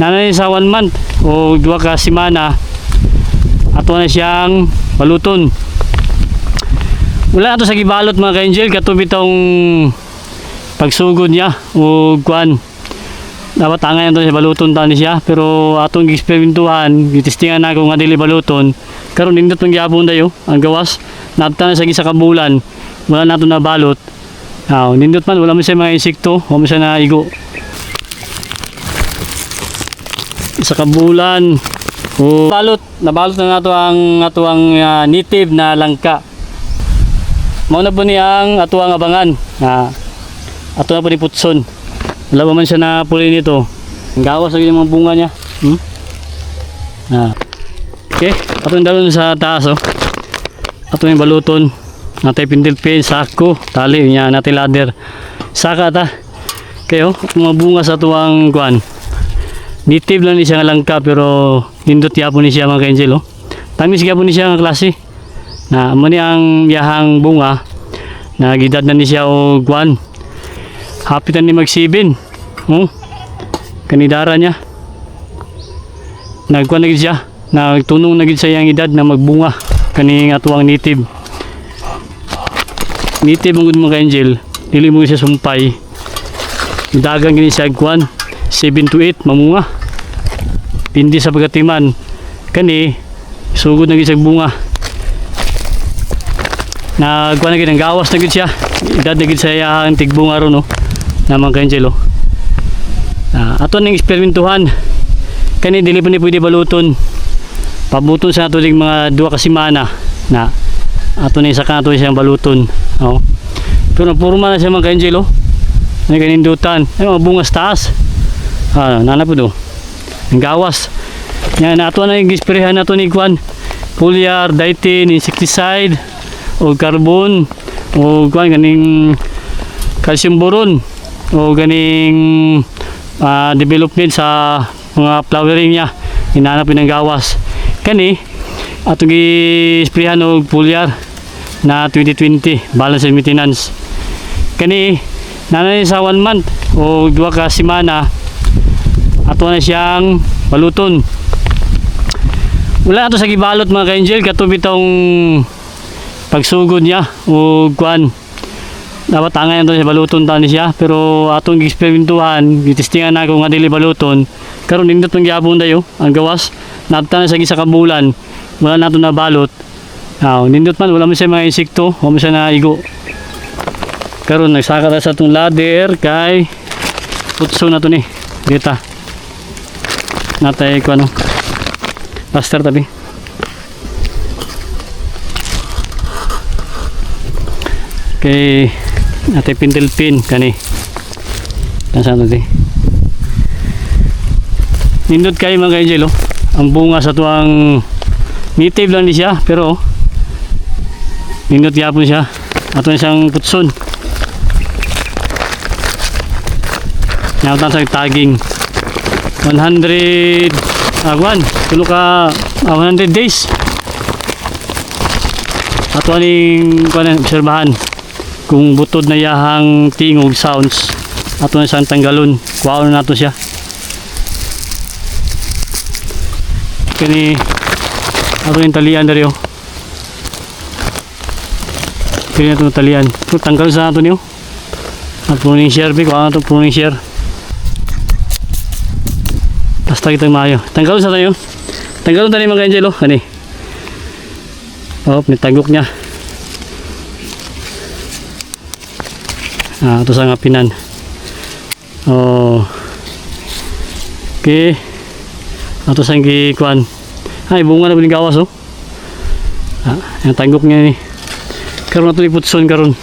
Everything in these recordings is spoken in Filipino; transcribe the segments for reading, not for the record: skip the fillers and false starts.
nanay sa 1 month o 2 ka semana ato na siyang baluton. Wala ato sa gibalot mga ka-angel katubi tong pagsugod niya o kuan. Dapat angay ato sa baluton tani siya pero atong gi-experimentuhan, gitestingan na ko nga dili baluton. Karon nindot tong gyapon dayo ang gawas. Nabtan na sa gisa ka bulan. Wala nato na balot. Nindot man wala man siya mga insekto, wala man siya naigo. Isa ka bulan o nabalot na nato ang native na langka. Mao na po niyang ato ang abangan. Ato na po ni putson. Wala pa man siya na puli nito. Ang gawas lagi ng mga bunga niya. Okay, ato yung dalon sa taas ato yung baluton. Natay pindilpin, sako, tali niya, natay ladder. Saka ta. Kayo, mga bunga sa tuwang kuan. Native lang ni siya nga langka pero nindot yapon ni siya mga ka-angel. Tamis yapon ni siya nga klase. Na amo ni ang yahang bunga na gidad na ni siya og kuan. Hapitan ni mag-7. Kanidara niya. Nagkuan na gid siya. Nagtunong na gid sa iyang edad na magbunga kaning atuang native. Native ang mga ka-angel, dili mo siya sumpay. Dagang gini siya kuan 7 to 8 mamunga. Pindi sa pagatiman kani sugod na gid siya bunga. Nagkuan na gid ang gawas na gid siya. Edad na gid sa iyang tigbunga ron na mga ka-angel. Ato ning eksperimentuhan. Kani dili pa ni pwede baluton. Pabuton sa ato ning mga 2 ka semana na ato ni sa kanto siyang baluton. Pero napurma na siya mga ka-angel. May kanindutan. Ay mga bunga sa taas. Nana po do. Ang gawas. Yan ato na yung gisprehan nato ni kuan. Foliar, ditin, insecticide, o carbon, o kuan ganing calcium boron, o ganing development sa mga flowering niya. Hinanap ng gawas. Kani atong gisprehan og foliar na 2020 balance and maintenance. Kani nanay sa 1 month o 2 ka semana ato na siyang baluton. Wala ato sa gibalot mga ka-angel katubi tong pagsugod niya o kuan. Dapat angay ato sa baluton tani siya pero atong gi-experimentuhan, gitestingan na ko nga dili baluton. Karon nindot tong gyapon dayo ang gawas. Nabtan na sa gisa ka bulan. Wala nato na balot. Nindot man wala man siya mga insekto, wala man siya naigo. Karon nagsaka ta sa itong ladder kay putso na to ni dita natay ko plaster tabi. Okay, natay pintilpin kani nasaan to nindot kay mga ka-angel ang bunga sa tuang native lang ni siya pero nindot yapon siya ato na siyang putson. Nautan sa tagging 100 tulo ka 100 days ato aning obserbahan kung butod na yahang tingog sounds ato na siyang tanggalon kuwaon na nato siya. Kani ato yung talian dari kani na itong talian tanggal sa nato niyo at pruning share kuwaon na itong pruning share. Basta kita maayo. Tanggalon sa tayo. Tanggalon tayo mga ka-angel Ani. Nitagok niya. Ito sa ngapinan. Okay. Ito sa gikuan. Ay bunga na bining gawas yung tagok niya ni. Karon na ito iputson karon.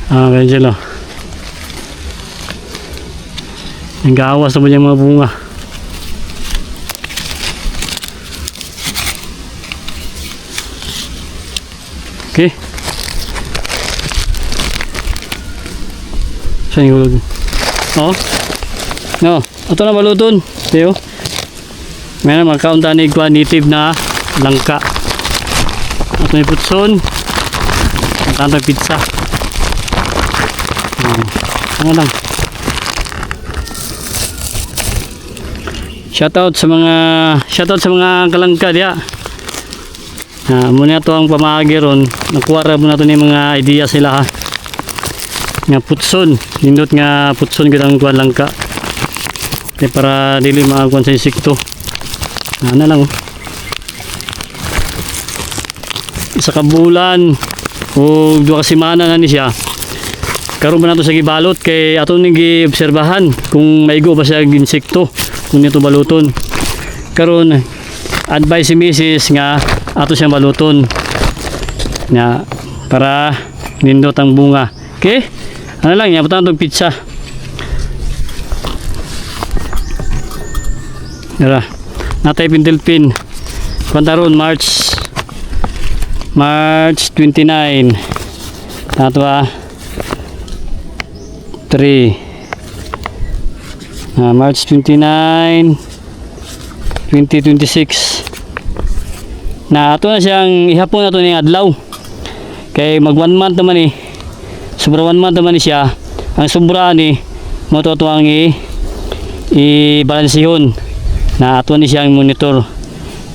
Ka-angel ang gawas naman yung mga bunga. Okay, saan yung hulog? Ito na baluton tayo. May na magkaunta ni native na langka. Ito yung putson. Magkantang pizza. Ano lang. Shoutout sa mga kalangka diya. Muna to ang pamagi ron. Nakuha ra mo na to ni mga idea sila ha. Nga putson, nindot nga putson gid ang kuan langka. Kaya para dili makakuan sa insekto. Ano lang oh. Isa ka bulan o 2 ka semana na ni siya. Karon ba nato sa gibalot kay ato ning giobserbahan kung maigo ba siya insekto kung nito baluton. Karon advice si Mrs. nga ato siyang baluton nga para nindot ang bunga. Okay? Ano lang yan, butang itong pizza. Dara, natay pintilpin. Kwantaron, March 29. Nato 3. March 29, 2026. Na ato na siyang ihapon na ito ng adlaw. Kay mag 1 month naman eh. Sobra 1 month naman siya. Ang sobra ni mo to ang i-balansihon na ato ni siyang monitor.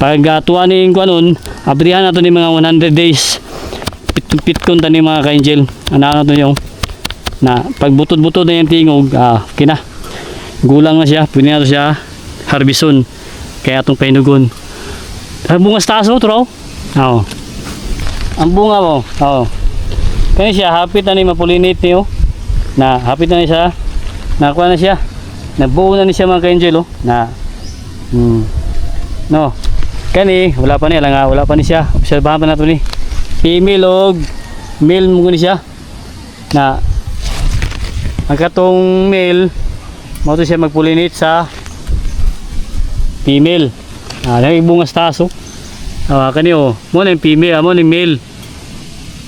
Pag atuan ni kuanon, abrihan nato ni mga 100 days. Pitkon tani mga ka-angel. Ana nato yung na pag butod-butod na yung tingog, kina. Gulang na siya, pwede na to siya harbison. Kaya atong painugon. Ang bunga sa taas mo, tro? Oo. Ang bunga mo, oo. Kaya siya, hapit na ni mapulinate niyo. Na, hapit na ni siya. Nakuha na siya. Nabuo na ni siya mga ka-angel, oh. Na, no. Kani, wala pa niya lang, wala pa ni siya. Obserbahan pa nato ni. Female o male mo ni siya. Na, ang katong male, mauto siya magpulinate sa female. Nagibunga sa taas, oh. Kani, oh. Mo na yung female, mo na yung male.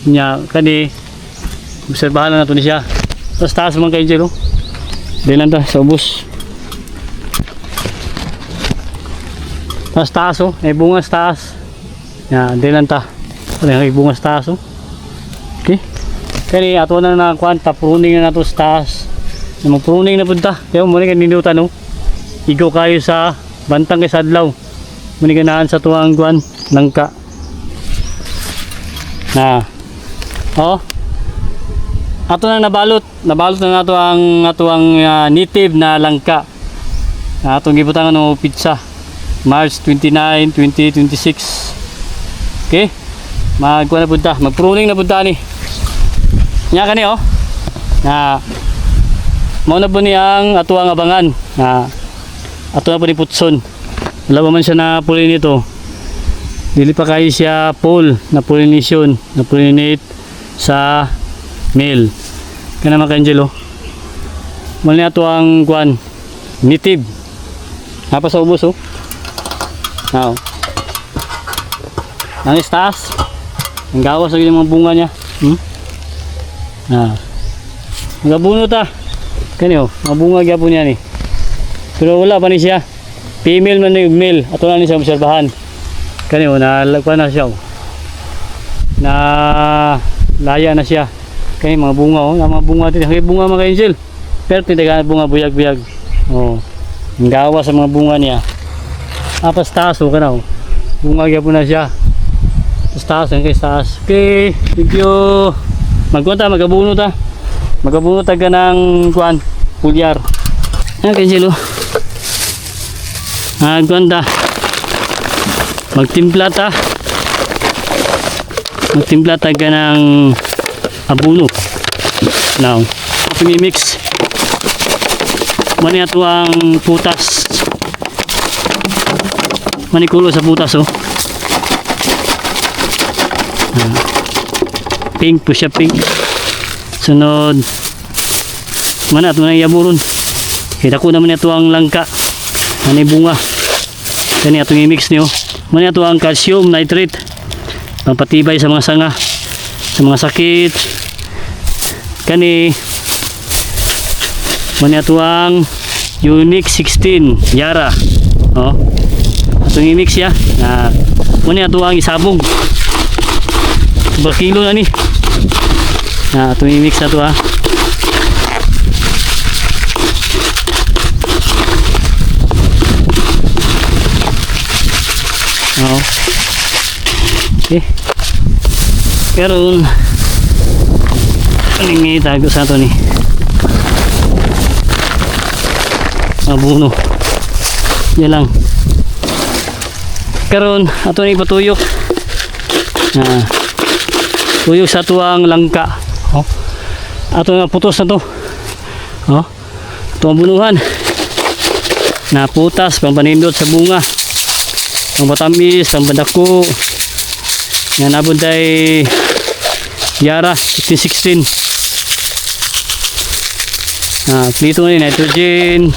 Nya kani obserbahan na nato ni siya. Tapos taas man kay Angel, oh. Dilan ta sa ubos. Tapos taas, oh. May bunga sa taas. Nya dilan ta. May bunga sa taas, oh. Okay. Kani ato na nakuanta pruning na nato sa taas. Na magpruning na punta. Kaya mo ni kaninutan, oh. Igo kayo sa bantang kay sadlaw. Muni ganaan sa tuwang kuan langka. Na oh. Ato na nabalot na nato ang native na langka. Atong gibutangan no pizza. March 29, 2026. Okay? Magkuha na punta, magpruning na punta ni. Nya kani oh. Na mao na po ni ang ato ang abangan. Na ato na po ni putson. Wala pa man siya na puli nito. Dili pa kayo siya full na pollination, na pollinate sa male. Kana mga ka-angel, oh. Mali na ito ang kuan native. Napa sa ubos, oh. Now, ang taas. Ang gawas lagi ng mga bunga niya. Magabunot ah. Kani, oh. Mga bunga gyapon niya ni. Pero wala pa ni siya. Female man ni male. Ato na ni siya obserbahan. Kani, oh, nalagpan na siya, oh. Na laya na siya. Kani mga bunga, oh, mga bunga dito. May bunga mga angel. Pero tindagan bunga buyag-buyag. Oh. Ang gawa sa mga bunga niya. Apas taas, oh, kana, oh. Bunga gyapon na siya. Taas ang kay taas. Okay, thank you. Magkunta, magabunot ta. Magabunot ta ng kuan, pulyar. Ayan kay angel, oh. Magkunta. Magtimpla ta. Magtimpla ta ka ng abono. Now, pimi-mix. Mani ato ang putas. Manikulo sa putas, oh. Pink po siya, pink. Sunod. Mana ato na iyaburon. Kita ko naman ito ang langka. Ano bunga. Kani atong i-mix niyo. Muna ito ang calcium nitrate, pampatibay sa mga sanga, sa mga sakit. Kani muna ito ang Unique 16 Yara, oh. Atong i-mix ya. Muna ito ang isabog. Super kilo na ni. Atong i-mix na ito, ha. Oo. Okay. Pero paningi tago sa ato ni mabuno. Yan lang. Karon ato ni patuyok. Tuyok sa tuang langka. Oh. Ato nga putos na to. Oh. Ito ang bunuhan. Naputas, pampanindot sa bunga. Pambatamis, pambadako. Yan nabod ay Yara 1616. Dito na nitrogen,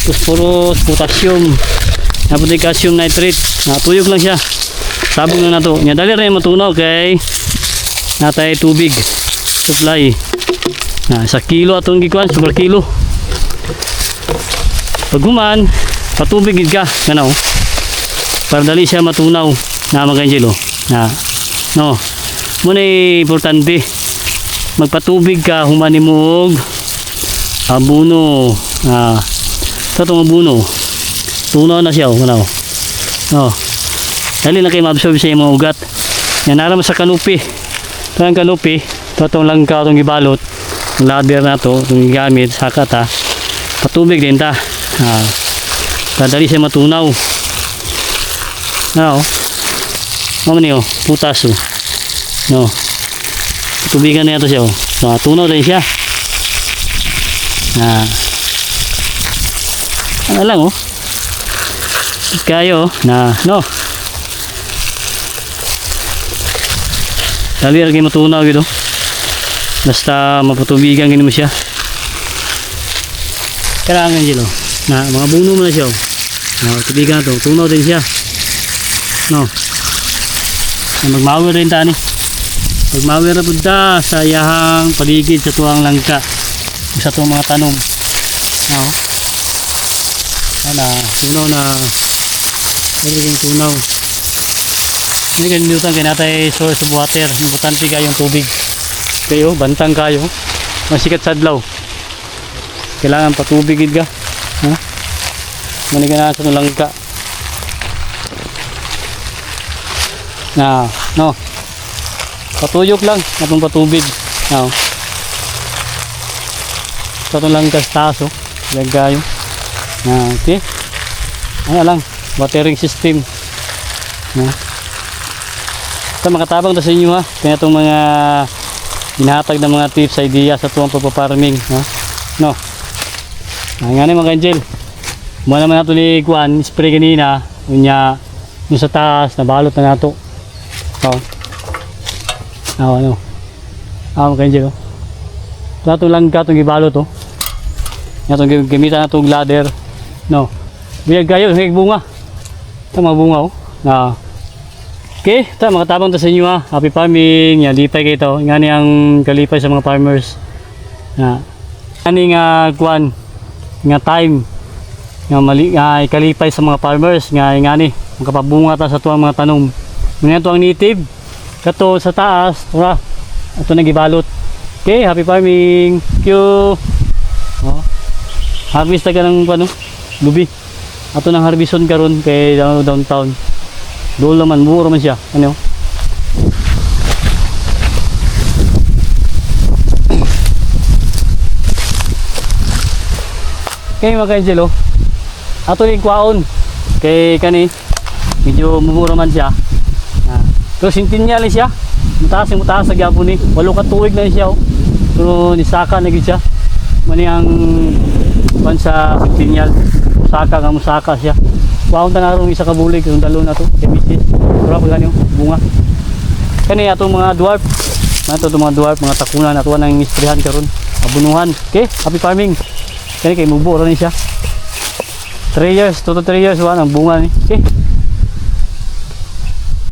phosphorus, potassium. Nabod ay calcium nitrate. Tuyok lang siya. Sabog na nato. Nya dali rin matunaw kay natay tubig supply. Sa kilo atong gikuan, super kilo. Pag human, patubig gid ka, kanaw. Para dali siya matunaw na mga Angelo. No. Muna importante. Magpatubig ka human nimo og abuno. Sa tong abuno. Tunaw na siya, kanaw. Oh. Dali na kay ma-absorb sa imong ugat. Yan naram sa kanupi. Ito ang kanupi, ito itong langka itong gibalot. Yung ladder na ito, itong gigamit, saka ta. Patubig din ta. Kadali siya matunaw. Mama niyo, putas o. No. Tubigan na ito siya o. So, tunaw din siya. Ano lang o. Kayo no. Dali lagi matunaw gitu. Basta mapatubigan gini mo siya. Kailangan dito. Mga buno mo na siya. Tubigan to. Tunaw din siya. No. Magmawir rin tani. Magmawir na punta sa iyahang paligid sa tuwang langka. Sa tuwang mga tanom. Tunaw na. Pwede tunaw. Hindi kanilutan kayo natay source of water. Importante kayong tubig. Kayo, bantang kayo. Masikat sa adlaw. Kailangan patubigid ka. Mani ka na sa langka. No. Patuyok lang. Atong patubig. Sa itong langka sa taso. Lagay kayo. Okay. Ano lang. Watering system. Ito makatabang na sa inyo ha. Kaya itong mga binahatag ng mga tips, idea sa tuwang pagpaparming. No. Nga mga angel. Muna naman nato ni Kuan, spray kanina. Unya, yung sa taas, nabalot na nato. Mga angel. Ito lang ka itong ibalot. Itong gamitan na itong ladder. No. Biyag kayo, bunga. Ito mga bunga Okay, ito makatabang to sa inyo ha. Happy farming, lipay kayo ito. Nga niyang kalipay sa mga farmers. Nga nga kuan, nga time, nga ikalipay sa mga farmers. Nga ni, makapabunga ta sa tuwang mga tanom. Mga ito ang native, kato sa taas, ito nagibalot. Okay, happy farming. Thank you. Harvest ka ng lubi. Ato nang harbison karon kay downtown. Doon naman, mura man siya. Ano? Okay mga ka-angelo. Ato yung kwaon. Kay kani, medyo mumura man siya. Pero sintinya lang siya. Mutaas sa gyapon ni. 8 ka tuig na siya. Pero nisaka na gid siya. Mani ang bansa sintinyal. Musaka siya. Kwaon ta narong isa ka bulig yung dalo na to. Kemisis. Pura pa ganyo bunga. Kani atong mga dwarf. Mga dwarf, mga takunan ato nang isprehan karon. Abunuhan. Okay, happy farming. Kani kay mubo ra ni siya. 3 years, 2 to 3 years ang bunga ni. Okay.